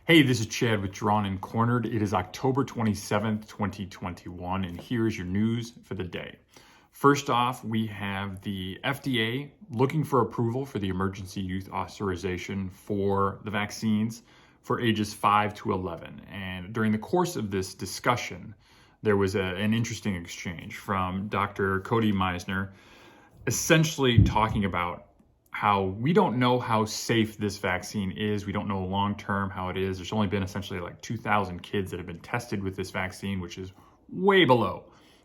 Hey, this is Chad with Drawn and Cornered. It is October 27th, 2021, and here's your news for the day. First off, we have the FDA looking for approval for the emergency use authorization for the vaccines for ages 5 to 11. And during the course of this discussion, there was an interesting exchange from Dr. Cody Meissner, essentially talking about how we don't know how safe this vaccine is. We don't know long-term how it is. There's only been essentially like 2,000 kids that have been tested with this vaccine, which is way below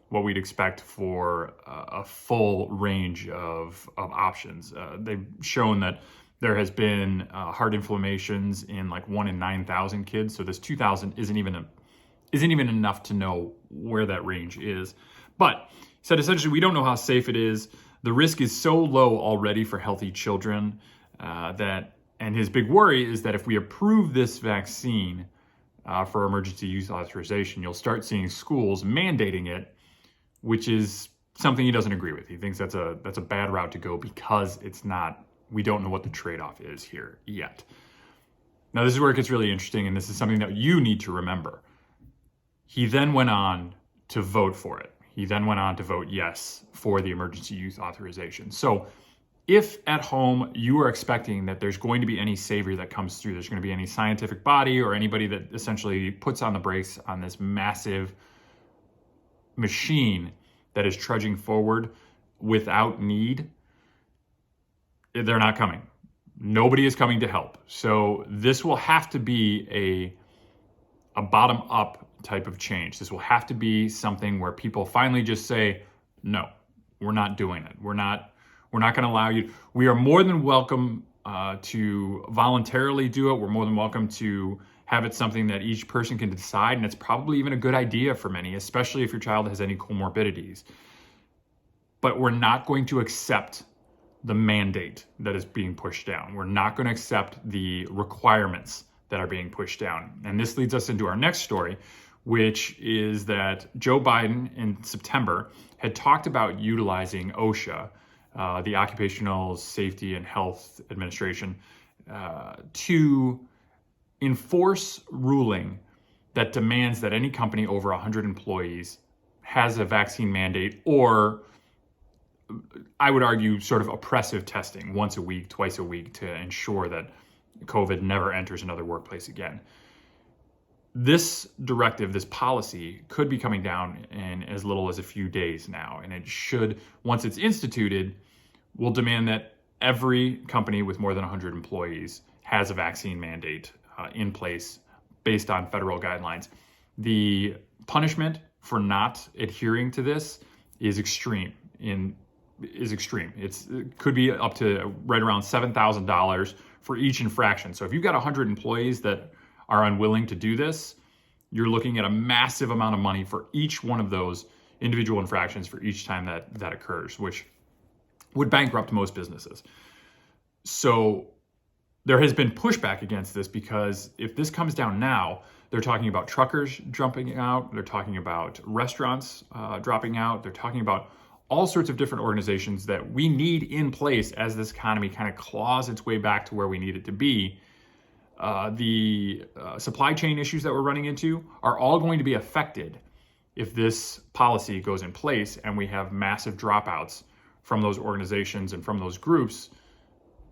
what we'd expect for a full range of options. They've shown that there has been heart inflammations in like 1 in 9,000 kids. So this 2,000 isn't even enough to know where that range is. But he said essentially we don't know how safe it is. The risk is so low already for healthy children and his big worry is that if we approve this vaccine for emergency use authorization, you'll start seeing schools mandating it, which is something he doesn't agree with. He thinks that's a bad route to go because we don't know what the trade-off is here yet. Now, this is where it gets really interesting, and this is something that you need to remember. He then went on to vote for it. He then went on to vote yes for the emergency use authorization. So if at home you are expecting that there's going to be any savior that comes through, there's going to be any scientific body or anybody that essentially puts on the brakes on this massive machine that is trudging forward without need, they're not coming. Nobody is coming to help. So this will have to be a bottom-up type of change. This will have to be something where people finally just say, no, we're not doing it. We're not going to allow you. We are more than welcome to voluntarily do it. We're more than welcome to have it something that each person can decide. And it's probably even a good idea for many, especially if your child has any comorbidities. But we're not going to accept the mandate that is being pushed down. We're not going to accept the requirements that are being pushed down. And this leads us into our next story, which is that Joe Biden in September had talked about utilizing OSHA, the Occupational Safety and Health Administration, to enforce ruling that demands that any company over 100 employees has a vaccine mandate, or I would argue sort of oppressive testing once a week, twice a week to ensure that COVID never enters another workplace again. This directive, this policy, could be coming down in as little as a few days now. And it should, once it's instituted, will demand that every company with more than 100 employees has a vaccine mandate in place based on federal guidelines. The punishment for not adhering to this is extreme. It could be up to right around $7,000 for each infraction. So if you've got 100 employees that are unwilling to do this, you're looking at a massive amount of money for each one of those individual infractions for each time that occurs, which would bankrupt most businesses. So there has been pushback against this because if this comes down now, they're talking about truckers jumping out, they're talking about restaurants dropping out, they're talking about all sorts of different organizations that we need in place as this economy kind of claws its way back to where we need it to be. The supply chain issues that we're running into are all going to be affected if this policy goes in place and we have massive dropouts from those organizations and from those groups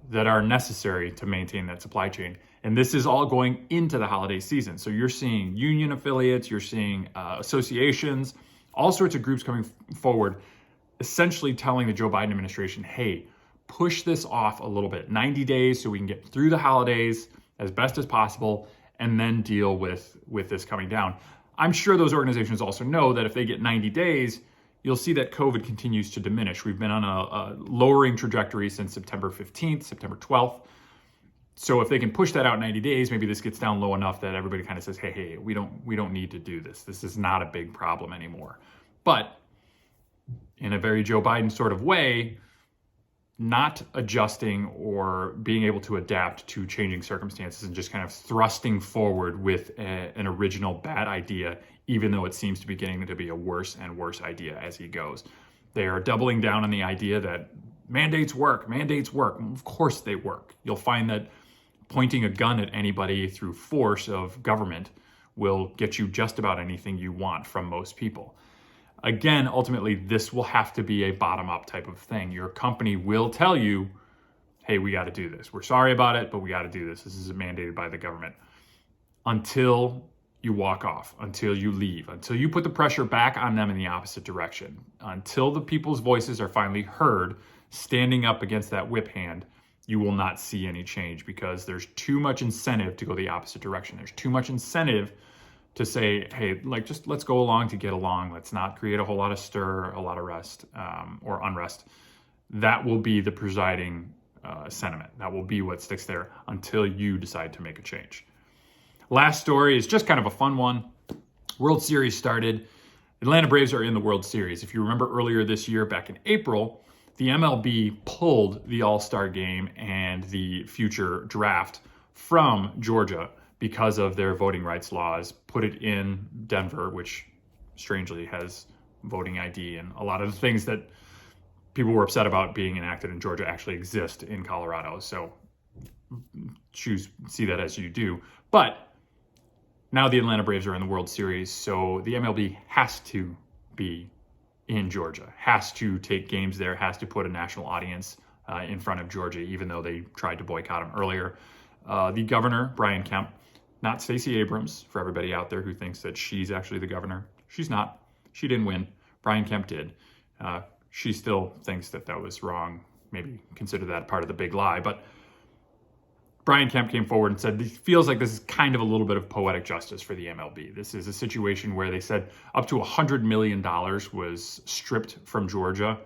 that are necessary to maintain that supply chain. And this is all going into the holiday season. So you're seeing union affiliates, you're seeing associations, all sorts of groups coming forward, essentially telling the Joe Biden administration, hey, push this off a little bit, 90 days so we can get through the holidays as best as possible and then deal with this coming down. I'm sure those organizations also know that if they get 90 days, you'll see that COVID continues to diminish. We've been on a lowering trajectory since September 15th, September 12th. So if they can push that out 90 days, maybe this gets down low enough that everybody kind of says, hey, we don't need to do this. This is not a big problem anymore. But in a very Joe Biden sort of way, not adjusting or being able to adapt to changing circumstances and just kind of thrusting forward with an original bad idea, even though it seems to be getting to be a worse and worse idea as he goes. They are doubling down on the idea that mandates work. Of course they work. You'll find that pointing a gun at anybody through force of government will get you just about anything you want from most people. Again, ultimately, this will have to be a bottom-up type of thing. Your company will tell you, hey, we got to do this. We're sorry about it, but we got to do this. This is mandated by the government. Until you walk off, until you leave, until you put the pressure back on them in the opposite direction, until the people's voices are finally heard standing up against that whip hand, you will not see any change, because there's too much incentive to go the opposite direction. There's too much incentive to say, hey, like, just let's go along to get along. Let's not create a whole lot of stir, a lot of rest or unrest. That will be the presiding sentiment. That will be what sticks there until you decide to make a change. Last story is just kind of a fun one. World Series started. Atlanta Braves are in the World Series. If you remember earlier this year, back in April, the MLB pulled the All-Star game and the future draft from Georgia because of their voting rights laws, put it in Denver, which strangely has voting ID, and a lot of the things that people were upset about being enacted in Georgia actually exist in Colorado. So see that as you do. But now the Atlanta Braves are in the World Series, so the MLB has to be in Georgia, has to take games there, has to put a national audience in front of Georgia, even though they tried to boycott them earlier. The governor, Brian Kemp, not Stacey Abrams, for everybody out there who thinks that she's actually the governor. She's not. She didn't win. Brian Kemp did. She still thinks that that was wrong. Maybe consider that part of the big lie. But Brian Kemp came forward and said, it feels like this is kind of a little bit of poetic justice for the MLB. This is a situation where they said up to $100 million was stripped from Georgia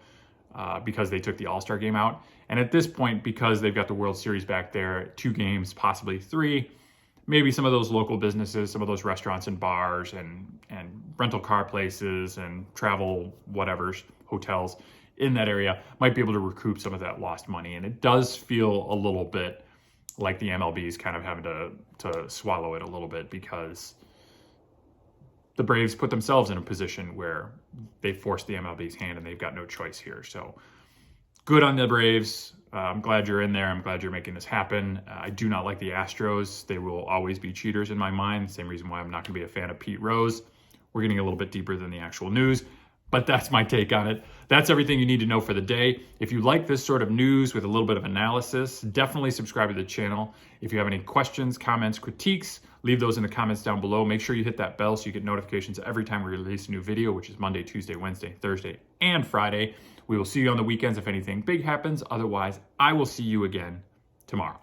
because they took the All-Star game out. And at this point, because they've got the World Series back there, 2 games, possibly 3, maybe some of those local businesses, some of those restaurants and bars and rental car places and travel whatevers, hotels in that area might be able to recoup some of that lost money. And it does feel a little bit like the MLB is kind of having to swallow it a little bit, because the Braves put themselves in a position where they forced the MLB's hand and they've got no choice here. So good on the Braves. I'm glad you're in there. I'm glad you're making this happen. I do not like the Astros. They will always be cheaters in my mind. Same reason why I'm not going to be a fan of Pete Rose. We're getting a little bit deeper than the actual news, but that's my take on it. That's everything you need to know for the day. If you like this sort of news with a little bit of analysis, definitely subscribe to the channel. If you have any questions, comments, critiques, leave those in the comments down below. Make sure you hit that bell so you get notifications every time we release a new video, which is Monday, Tuesday, Wednesday, Thursday, and Friday. We will see you on the weekends if anything big happens. Otherwise, I will see you again tomorrow.